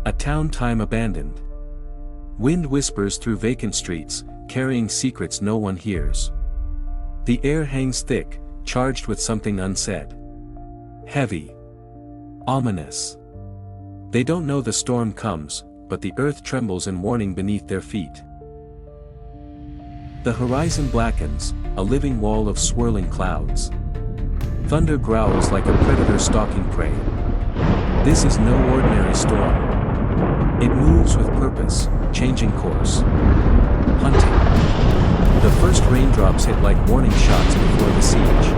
A town time abandoned. Wind whispers through vacant streets, carrying secrets no one hears. The air hangs thick, charged with something unsaid. Heavy. Ominous. They don't know the storm comes, but the earth trembles in warning beneath their feet. The horizon blackens, a living wall of swirling clouds. Thunder growls like a predator stalking prey. This is no ordinary storm. It moves with purpose, changing course. Hunting. The first raindrops hit like warning shots before the siege.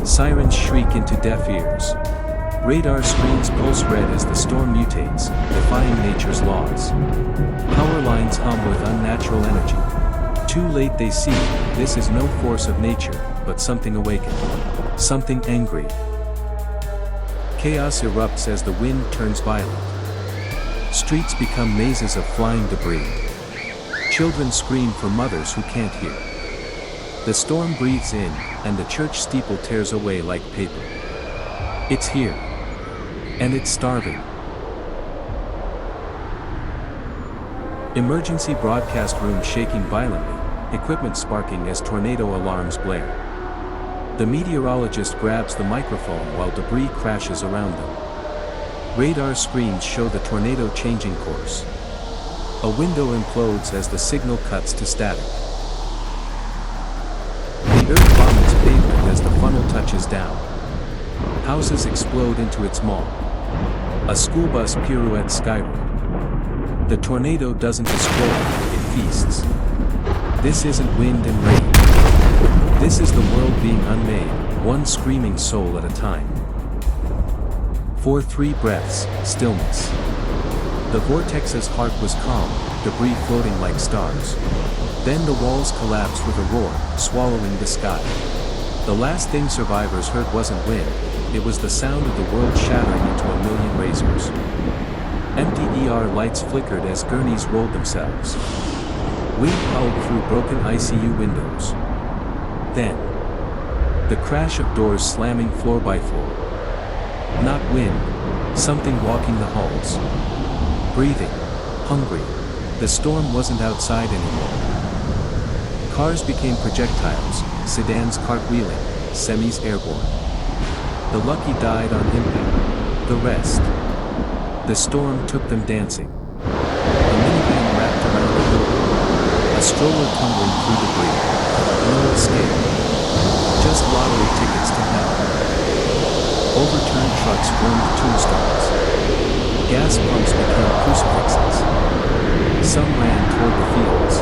Sirens shriek into deaf ears. Radar screens pulse red as the storm mutates, defying nature's laws. Power lines hum with unnatural energy. Too late they see, this is no force of nature, but something awakened. Something angry. Chaos erupts as the wind turns violent. Streets become mazes of flying debris. Children scream for mothers who can't hear. The storm breathes in, and the church steeple tears away like paper. It's here. And it's starving. Emergency broadcast room shaking violently, equipment sparking as tornado alarms blare. The meteorologist grabs the microphone while debris crashes around them. Radar screens show the tornado changing course. A window implodes as the signal cuts to static. The earth vomits pavement as the funnel touches down. Houses explode into its maw. A school bus pirouettes skyward. The tornado doesn't destroy, it feasts. This isn't wind and rain. This is the world being unmade, one screaming soul at a time. For 3 breaths, stillness. The vortex's heart was calm, debris floating like stars. Then the walls collapsed with a roar, swallowing the sky. The last thing survivors heard wasn't wind, it was the sound of the world shattering into a million razors. Empty ER lights flickered as gurneys rolled themselves. Wind howled through broken ICU windows. Then, the crash of doors slamming floor by floor. Not wind, something walking the halls. Breathing, hungry, the storm wasn't outside anymore. Cars became projectiles, sedans cartwheeling, semis airborne. The lucky died on impact, the rest. The storm took them dancing. A minivan wrapped around the building. A stroller tumbling through debris. No escape. Just lottery tickets to hell. Overturned trucks formed tombstones. Gas pumps became crucifixes. Some ran toward the fields.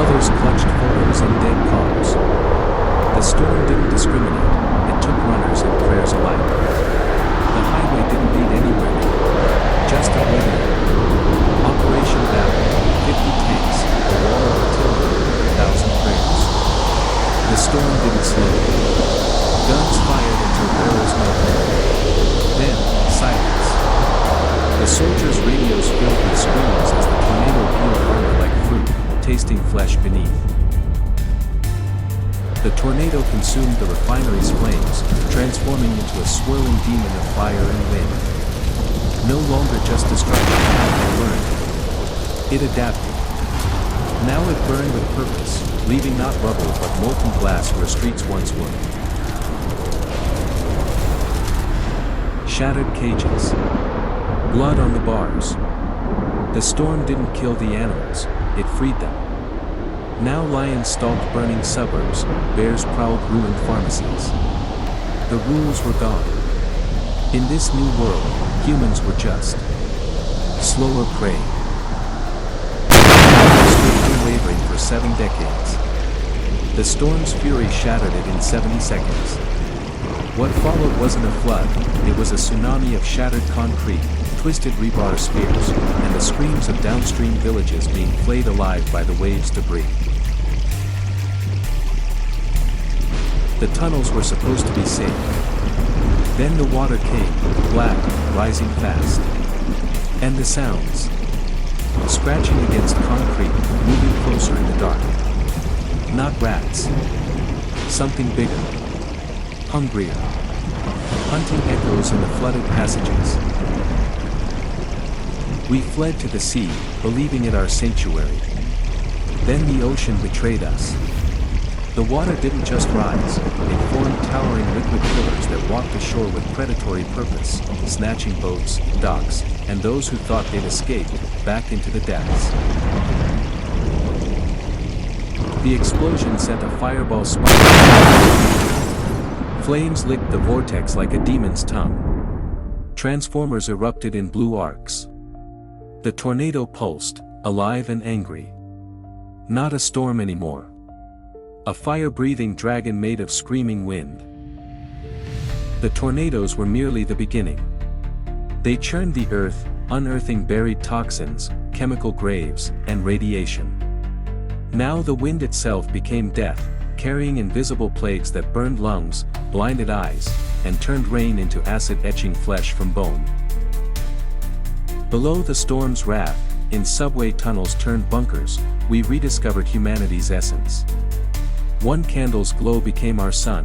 Others clutched photos in dead cars. The storm didn't discriminate, it took runners and prayers alike. The highway didn't lead anywhere, just a weather. Operation Battle, 50 tanks, a wall of artillery, 1,000 prayers. The storm didn't slow. Guns fired until barrels melted. Then, silence. The soldiers' radios filled with screams as the tornado peeled armor like fruit, tasting flesh beneath. The tornado consumed the refinery's flames, transforming into a swirling demon of fire and wind. No longer just destruction had been learned. It adapted. Now it burned with purpose, leaving not rubble but molten glass where streets once were. Shattered cages. Blood on the bars. The storm didn't kill the animals, it freed them. Now lions stalked burning suburbs, bears prowled ruined pharmacies. The rules were gone. In this new world, humans were just slower prey. Stood unwavering for 7 decades. The storm's fury shattered it in 70 seconds. What followed wasn't a flood, it was a tsunami of shattered concrete, twisted rebar spears, and the screams of downstream villages being flayed alive by the waves' debris. The tunnels were supposed to be safe. Then the water came, black, rising fast. And the sounds. Scratching against concrete, moving closer in the dark. Not rats. Something bigger. Hungrier. Hunting echoes in the flooded passages. We fled to the sea, believing it our sanctuary. Then the ocean betrayed us. The water didn't just rise, it formed towering liquid pillars that walked ashore with predatory purpose, snatching boats, docks, and those who thought they'd escaped, back into the depths. The explosion sent a fireball spark. Flames licked the vortex like a demon's tongue. Transformers erupted in blue arcs. The tornado pulsed, alive and angry. Not a storm anymore. A fire-breathing dragon made of screaming wind. The tornadoes were merely the beginning. They churned the earth, unearthing buried toxins, chemical graves, and radiation. Now the wind itself became death, carrying invisible plagues that burned lungs, blinded eyes, and turned rain into acid-etching flesh from bone. Below the storm's wrath, in subway tunnels turned bunkers, we rediscovered humanity's essence. One candle's glow became our sun.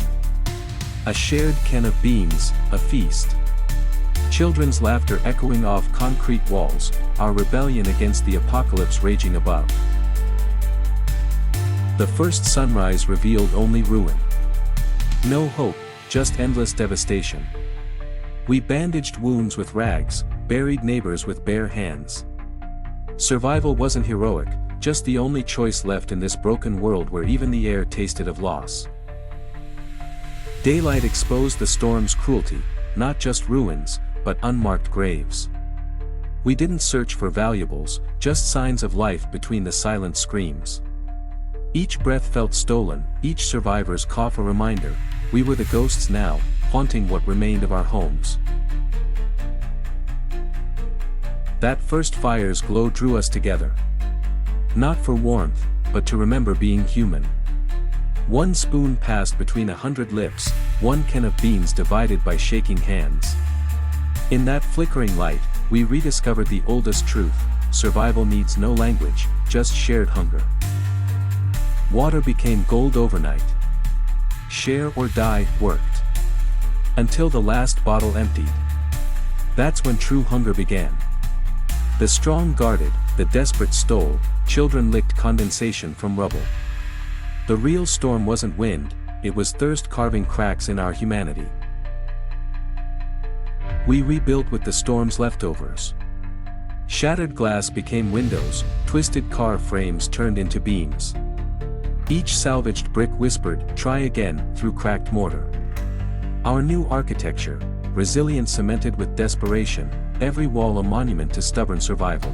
A shared can of beans, a feast. Children's laughter echoing off concrete walls, our rebellion against the apocalypse raging above. The first sunrise revealed only ruin. No hope, just endless devastation. We bandaged wounds with rags, buried neighbors with bare hands. Survival wasn't heroic, just the only choice left in this broken world where even the air tasted of loss. Daylight exposed the storm's cruelty, not just ruins, but unmarked graves. We didn't search for valuables, just signs of life between the silent screams. Each breath felt stolen, each survivor's cough a reminder, we were the ghosts now, haunting what remained of our homes. That first fire's glow drew us together. Not for warmth, but to remember being human. One spoon passed between 100 lips, one can of beans divided by shaking hands. In that flickering light, we rediscovered the oldest truth: survival needs no language, just shared hunger. Water became gold overnight. Share or die worked. Until the last bottle emptied. That's when true hunger began. The strong guarded, the desperate stole, children licked condensation from rubble. The real storm wasn't wind, it was thirst carving cracks in our humanity. We rebuilt with the storm's leftovers. Shattered glass became windows, twisted car frames turned into beams. Each salvaged brick whispered, "Try again," through cracked mortar. Our new architecture, resilient cemented with desperation, every wall a monument to stubborn survival.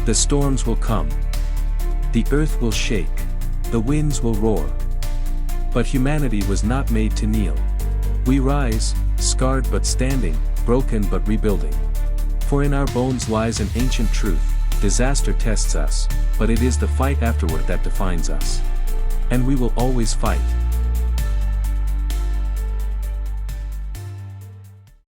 The storms will come. The earth will shake. The winds will roar. But humanity was not made to kneel. We rise, scarred but standing, broken but rebuilding. For in our bones lies an ancient truth: disaster tests us, but it is the fight afterward that defines us. And we will always fight.